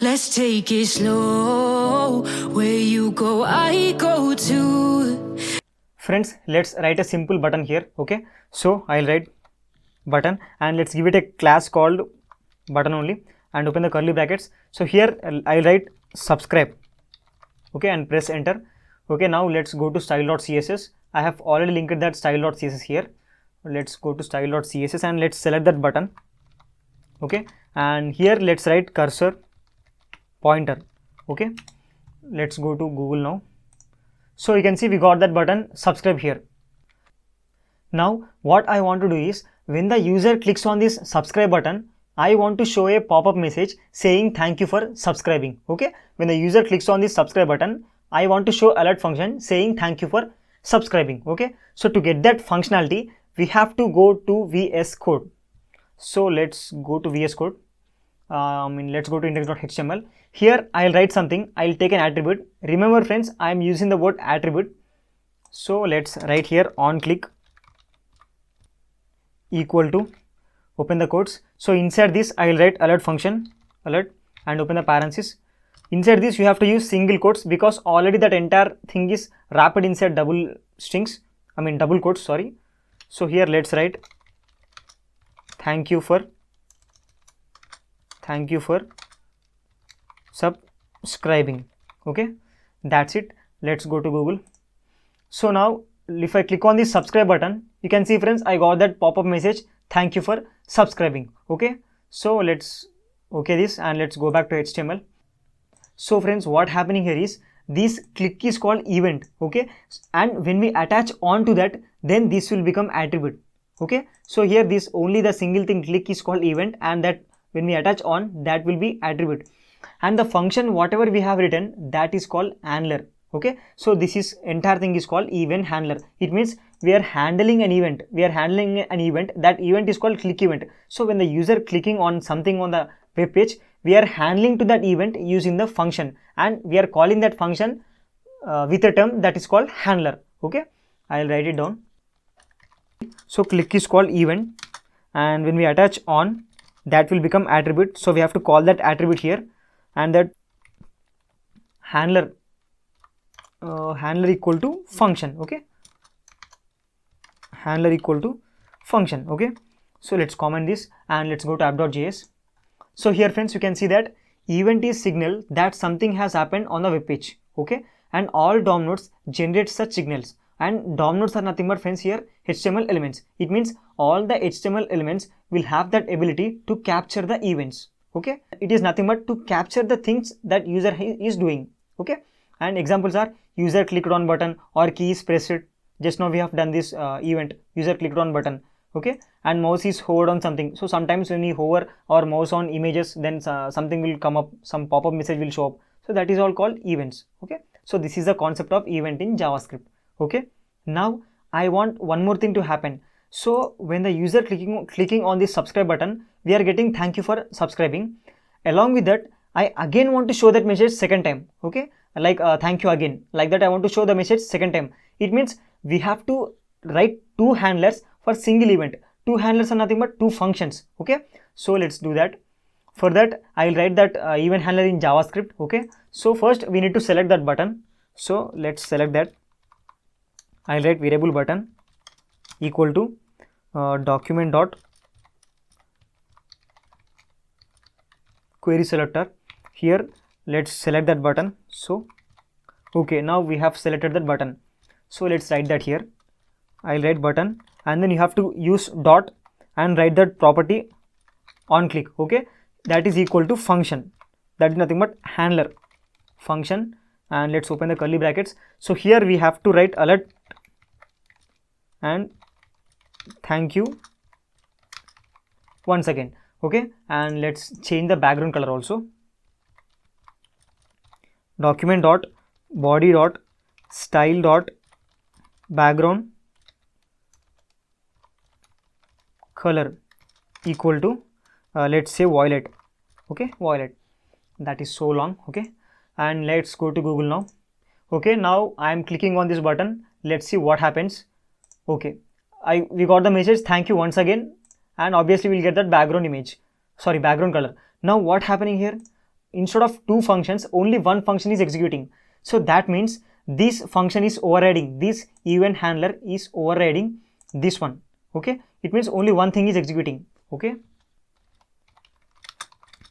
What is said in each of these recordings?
Let's take it slow. Where you go, I go too. Friends, let's write a simple button here. Okay, so I'll write button and let's give it a class called button only and open the curly brackets. So here I'll write subscribe. Okay, and press enter. Okay, now let's go to style.css. I have already linked that style.css here. Let's go to style.css and let's select that button. Okay, and here let's write cursor pointer. Okay, let's go to Google now. So you can see we got that button subscribe here. Now what I want to do is when the user clicks on this subscribe button, I want to show a pop-up message saying thank you for subscribing. Okay, when the user clicks on this subscribe button, I want to show alert function saying thank you for subscribing. Okay, so to get that functionality we have to go to VS Code. So let's go to VS Code. Let's go to index.html. Here I'll write something. I'll take an attribute. Remember friends, I am using the word attribute. So let's write here on click equal to, open the quotes. So inside this I'll write alert function, alert, and open the parenthesis. Inside this you have to use single quotes because already that entire thing is wrapped inside double strings, double quotes, sorry. So here let's write thank you for subscribing. Okay, that's it. Let's go to Google. So now if I click on this subscribe button, you can see friends, I got that pop-up message thank you for subscribing. Okay, so let's okay this and let's go back to HTML. So friends, what happening here is this click is called event. Okay, and when we attach on to that, then this will become attribute. Okay, so here this only the single thing click is called event, and that when we attach on, that will be attribute, and the function whatever we have written, that is called handler. Okay, so this is entire thing is called event handler. It means we are handling an event, that event is called click event. So when the user clicking on something on the web page, we are handling to that event using the function, and we are calling that function with a term that is called handler. Okay, I'll write it down. So click is called event, and when we attach on, that will become attribute. So we have to call that attribute here, and that handler equal to function. Okay, handler equal to function. Okay, so let's comment this and let's go to app.js. So here friends, you can see that event is signal that something has happened on the web page. Okay, and all DOM nodes generate such signals, and DOM nodes are nothing but friends here HTML elements. It means all the HTML elements will have that ability to capture the events. Okay, it is nothing but to capture the things that user is doing. Okay, and examples are user clicked on button or key is pressed. Just now we have done this event, user clicked on button. Okay, and mouse is hovered on something. So sometimes when we hover our mouse on images, then something will come up, some pop-up message will show up. So that is all called events. Okay, so this is the concept of event in JavaScript. Okay, now I want one more thing to happen. So when the user clicking on this subscribe button, we are getting thank you for subscribing. Along with that, I again want to show that message second time. Okay, like thank you again, like that I want to show the message second time. It means we have to write two handlers for single event. Two handlers are nothing but two functions. Okay, so let's do that. For that I'll write that event handler in JavaScript. Okay, so first we need to select that button. So let's select that. I'll write variable button equal to document dot query selector. Here let's select that button. So okay, now we have selected that button. So let's write that here. I'll write button, and then you have to use dot and write that property on click. Okay, that is equal to function, that is nothing but handler function, and let's open the curly brackets. So here we have to write alert and thank you once again. Okay, and let's change the background color also. Document dot body dot style dot background color equal to let's say violet. Okay, violet, that is so long. Okay, and let's go to Google now. Okay, now I am clicking on this button. Let's see what happens. Okay, we got the message thank you once again, and obviously we'll get that background image, sorry, background color. Now what happening here, instead of two functions, only one function is executing. So that means this function is overriding, this event handler is overriding this one. Okay, it means only one thing is executing. Okay,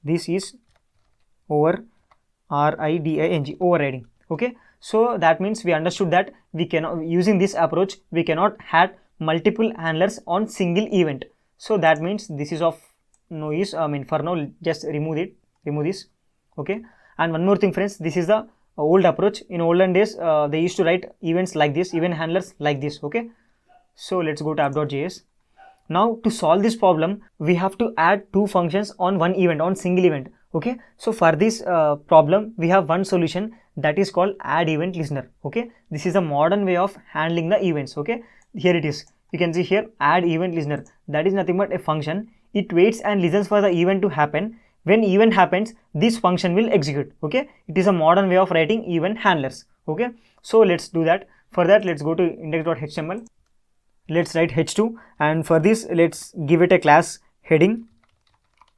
this is over RIDING, overriding. Okay, so that means we understood that we cannot, using this approach, we cannot have multiple handlers on single event. So that means this is of no use. I mean, for now, just remove this. Okay, and one more thing, friends, this is the old approach. In olden days, they used to write events like this, event handlers like this. Okay, so let's go to app.js. Now to solve this problem, we have to add two functions on one event, on single event. Okay, so for this problem, we have one solution, that is called add event listener. Okay, this is a modern way of handling the events. Okay, here it is. You can see here, add event listener. That is nothing but a function. It waits and listens for the event to happen. When event happens, this function will execute. Okay, it is a modern way of writing event handlers. Okay, so let's do that. For that, let's go to index.html. Let's write h2, and for this, let's give it a class heading.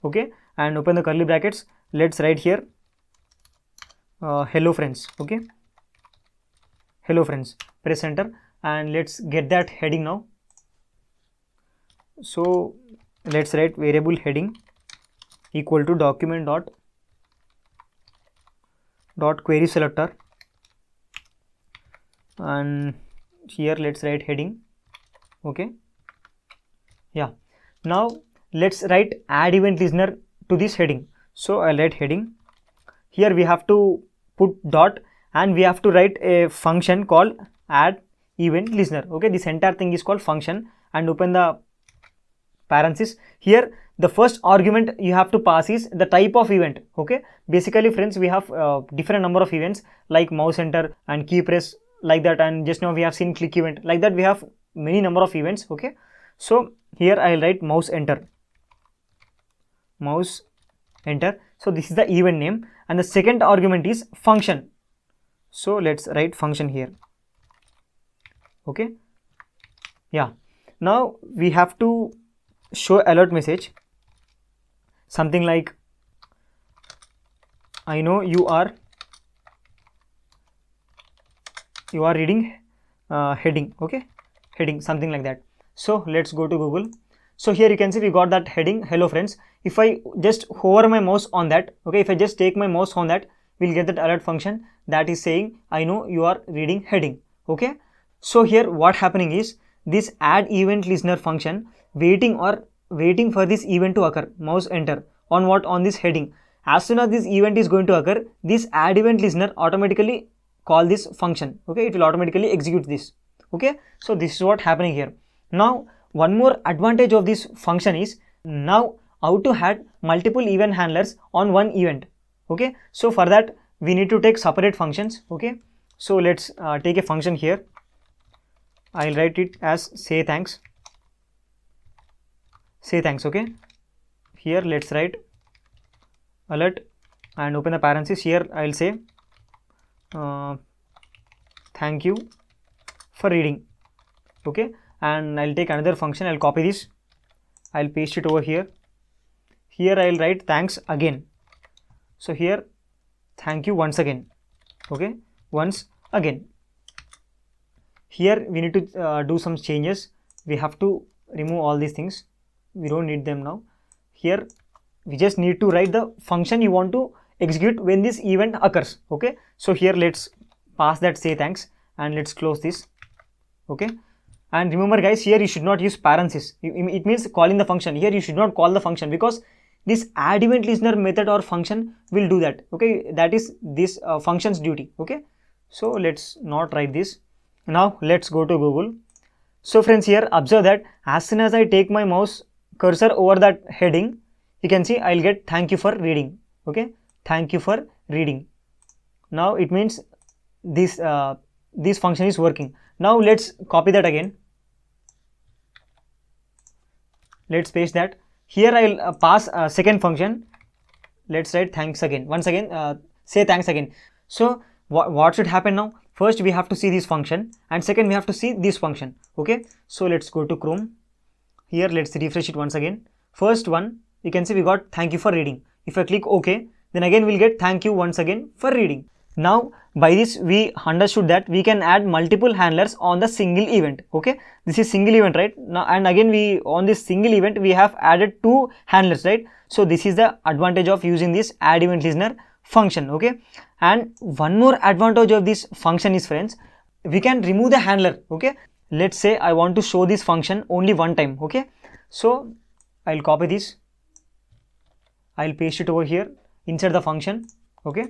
Okay, and open the curly brackets. Let's write here hello friends. Okay, hello friends. Press enter, and let's get that heading now. So let's write variable heading equal to document dot query selector, and here let's write heading. Okay, yeah, now let's write add event listener to this heading. So I'll write heading. Here we have to put dot, and we have to write a function called add event listener. Okay, this entire thing is called function, and open the parenthesis. Here the first argument you have to pass is the type of event. Okay, basically friends, we have different number of events like mouse enter and key press, like that, and just now we have seen click event, like that we have many number of events. Okay, so here I'll write mouse enter. So this is the event name, and the second argument is function. So let's write function here. Okay, yeah, now we have to show alert message, something like I know you are reading heading. Okay, heading, something like that. So let's go to Google. So here you can see we got that heading, hello friends. If I just hover my mouse on that, okay, if I just take my mouse on that, we'll get that alert function that is saying I know you are reading heading. Okay, so here what happening is, this add event listener function waiting for this event to occur, mouse enter, on what, on this heading. As soon as this event is going to occur, this add event listener automatically call this function. Okay, it will automatically execute this. Okay, so this is what happening here. Now one more advantage of this function is, now how to add multiple event handlers on one event. Okay, so for that we need to take separate functions. Okay, so let's take a function here. I'll write it as say thanks. Okay, here let's write alert and open the parenthesis. Here I'll say thank you for reading. Okay, and I'll take another function. I'll copy this, I'll paste it over here. Here I'll write thanks again. So here thank you once again. Okay, once again. Here we need to do some changes. We have to remove all these things, we don't need them now. Here we just need to write the function you want to execute when this event occurs. Okay, so here let's pass that say thanks, and let's close this. Okay, and remember guys, here you should not use parenthesis. It means calling the function. Here you should not call the function, because this add event listener method or function will do that. Okay, that is this function's duty. Okay, so let's not write this. Now let's go to Google. So friends, here observe that as soon as I take my mouse cursor over that heading, you can see I'll get thank you for reading. Okay, thank you for reading. Now it means this function is working. Now let's copy that again. Let's paste that. Here I'll pass a second function. Let's write thanks again. Once again, say thanks again. So what should happen now? First we have to see this function, and second we have to see this function. Okay, so let's go to Chrome. Here let's refresh it once again. First one, you can see we got thank you for reading. If I click OK, then again we'll get thank you once again for reading. Now by this we understood that we can add multiple handlers on the single event. Okay, this is single event, right? Now and again we on this single event we have added 2 handlers, right? So this is the advantage of using this add event listener function. Okay, and one more advantage of this function is, friends, we can remove the handler. Okay, let's say I want to show this function only one time. Okay, so I'll copy this, I'll paste it over here inside the function. Okay,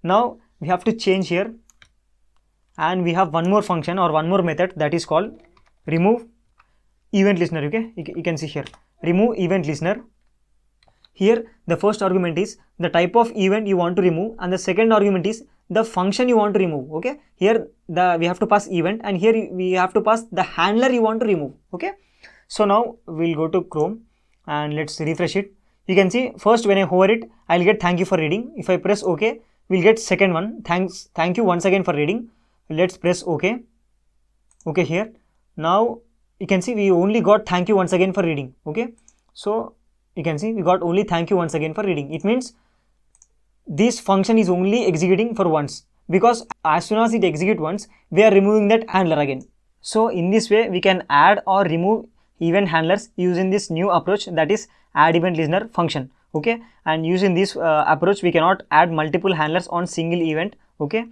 now we have to change here, and we have one more function or one more method that is called remove event listener. Okay, you can see here, remove event listener. Here the first argument is the type of event you want to remove, and the second argument is the function you want to remove. Okay, here we have to pass event, and here we have to pass the handler you want to remove. Okay, so now we'll go to Chrome and let's refresh it. You can see first when I hover it, I'll get thank you for reading. If I press OK, we'll get second one, thank you once again for reading. Let's press OK. Okay, here now you can see we only got thank you once again for reading. Okay, so you can see we got only thank you once again for reading. It means this function is only executing for once, because as soon as it executes once, we are removing that handler again. So in this way we can add or remove event handlers using this new approach, that is add event listener function. Okay, and using this approach we cannot add multiple handlers on single event. Okay,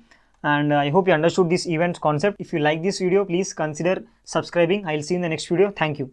and I hope you understood this event concept. If you like this video, please consider subscribing. I'll see you in the next video. Thank you.